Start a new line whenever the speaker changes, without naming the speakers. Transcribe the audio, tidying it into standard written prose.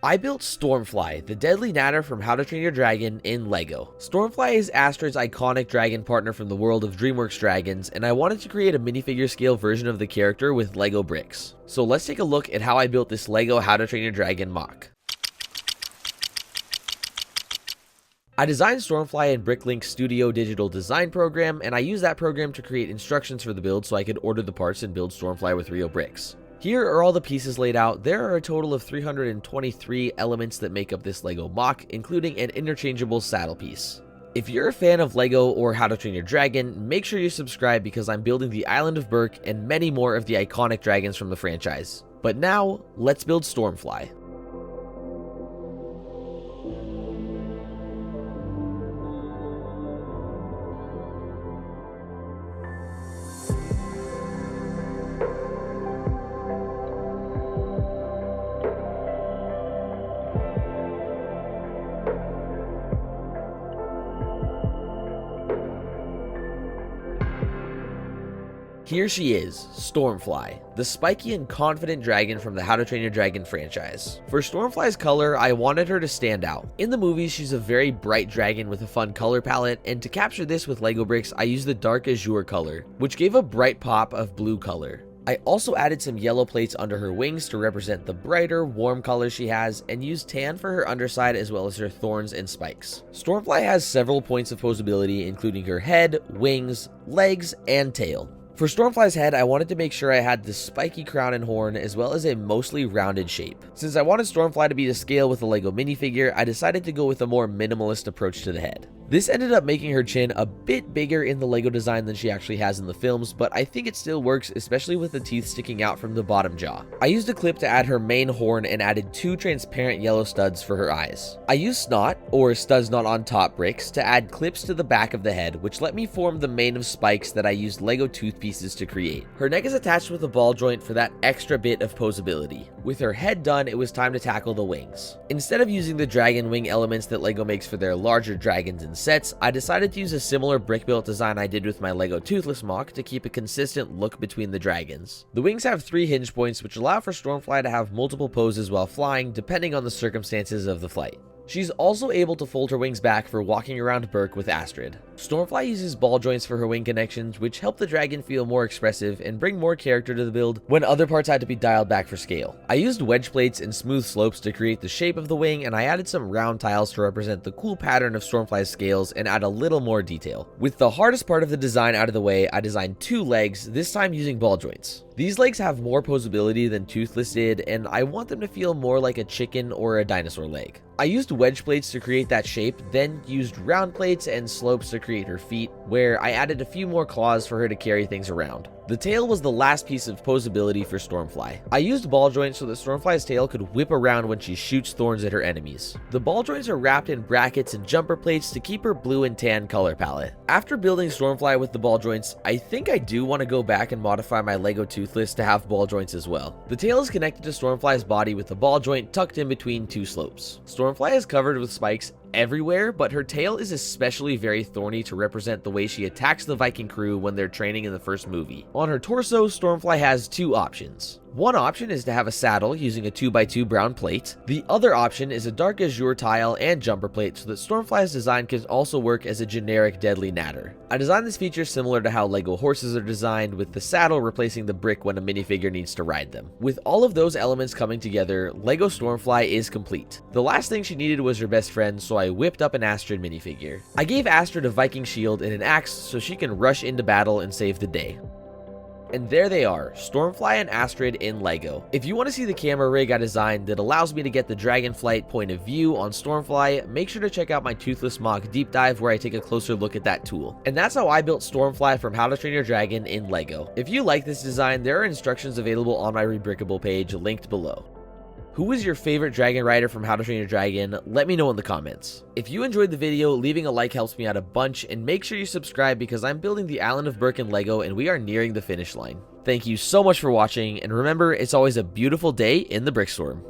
I built Stormfly, the deadly natter from How to Train Your Dragon in LEGO. Stormfly is Astrid's iconic dragon partner from the world of DreamWorks dragons, and I wanted to create a minifigure scale version of the character with LEGO bricks. So let's take a look at how I built this LEGO How to Train Your Dragon MOC. I designed Stormfly in Bricklink's Studio Digital Design program, and I used that program to create instructions for the build so I could order the parts and build Stormfly with real bricks. Here are all the pieces laid out. There are a total of 323 elements that make up this LEGO MOC, including an interchangeable saddle piece. If you're a fan of LEGO or How to Train Your Dragon, make sure you subscribe because I'm building the Island of Berk and many more of the iconic dragons from the franchise. But now, let's build Stormfly. Here she is, Stormfly, the spiky and confident dragon from the How to Train Your Dragon franchise. For Stormfly's color, I wanted her to stand out. In the movies, she's a very bright dragon with a fun color palette, and to capture this with LEGO bricks, I used the dark azure color, which gave a bright pop of blue color. I also added some yellow plates under her wings to represent the brighter, warm color she has, and used tan for her underside as well as her thorns and spikes. Stormfly has several points of posability, including her head, wings, legs, and tail. For Stormfly's head, I wanted to make sure I had the spiky crown and horn as well as a mostly rounded shape. Since I wanted Stormfly to be to scale with a LEGO minifigure, I decided to go with a more minimalist approach to the head. This ended up making her chin a bit bigger in the LEGO design than she actually has in the films, but I think it still works, especially with the teeth sticking out from the bottom jaw. I used a clip to add her main horn and added two transparent yellow studs for her eyes. I used snot, or studs not on top bricks, to add clips to the back of the head, which let me form the mane of spikes that I used LEGO tooth pieces to create. Her neck is attached with a ball joint for that extra bit of posability. With her head done, it was time to tackle the wings. Instead of using the dragon wing elements that LEGO makes for their larger dragons and sets, I decided to use a similar brick built design I did with my LEGO Toothless MOC to keep a consistent look between the dragons. The wings have 3 hinge points which allow for Stormfly to have multiple poses while flying depending on the circumstances of the flight. She's also able to fold her wings back for walking around Berk with Astrid. Stormfly uses ball joints for her wing connections, which help the dragon feel more expressive and bring more character to the build when other parts had to be dialed back for scale. I used wedge plates and smooth slopes to create the shape of the wing, and I added some round tiles to represent the cool pattern of Stormfly's scales and add a little more detail. With the hardest part of the design out of the way, I designed 2 legs, this time using ball joints. These legs have more posability than Toothless did, and I want them to feel more like a chicken or a dinosaur leg. I used wedge plates to create that shape, then used round plates and slopes to create her feet, where I added a few more claws for her to carry things around. The tail was the last piece of posability for Stormfly. I used ball joints so that Stormfly's tail could whip around when she shoots thorns at her enemies. The ball joints are wrapped in brackets and jumper plates to keep her blue and tan color palette. After building Stormfly with the ball joints, I think I do want to go back and modify my LEGO Toothless to have ball joints as well. The tail is connected to Stormfly's body with the ball joint tucked in between 2 slopes. Stormfly is covered with spikes everywhere, but her tail is especially very thorny to represent the way she attacks the Viking crew when they're training in the first movie. On her torso, Stormfly has 2 options. One option is to have a saddle using a 2x2 brown plate. The other option is a dark azure tile and jumper plate so that Stormfly's design can also work as a generic deadly natter. I designed this feature similar to how LEGO horses are designed, with the saddle replacing the brick when a minifigure needs to ride them. With all of those elements coming together, LEGO Stormfly is complete. The last thing she needed was her best friend, so I whipped up an Astrid minifigure. I gave Astrid a Viking shield and an axe so she can rush into battle and save the day. And there they are, Stormfly and Astrid in LEGO. If you want to see the camera rig I designed that allows me to get the dragonflight point of view on Stormfly, make sure to check out my Toothless MOC deep dive where I take a closer look at that tool. And that's how I built Stormfly from How to Train Your Dragon in LEGO. If you like this design, there are instructions available on my Rebrickable page linked below. Who is your favorite dragon rider from How to Train Your Dragon? Let me know in the comments. If you enjoyed the video, leaving a like helps me out a bunch, and make sure you subscribe because I'm building the Island of Berk in LEGO and we are nearing the finish line. Thank you so much for watching, and remember, it's always a beautiful day in the Brickstorm.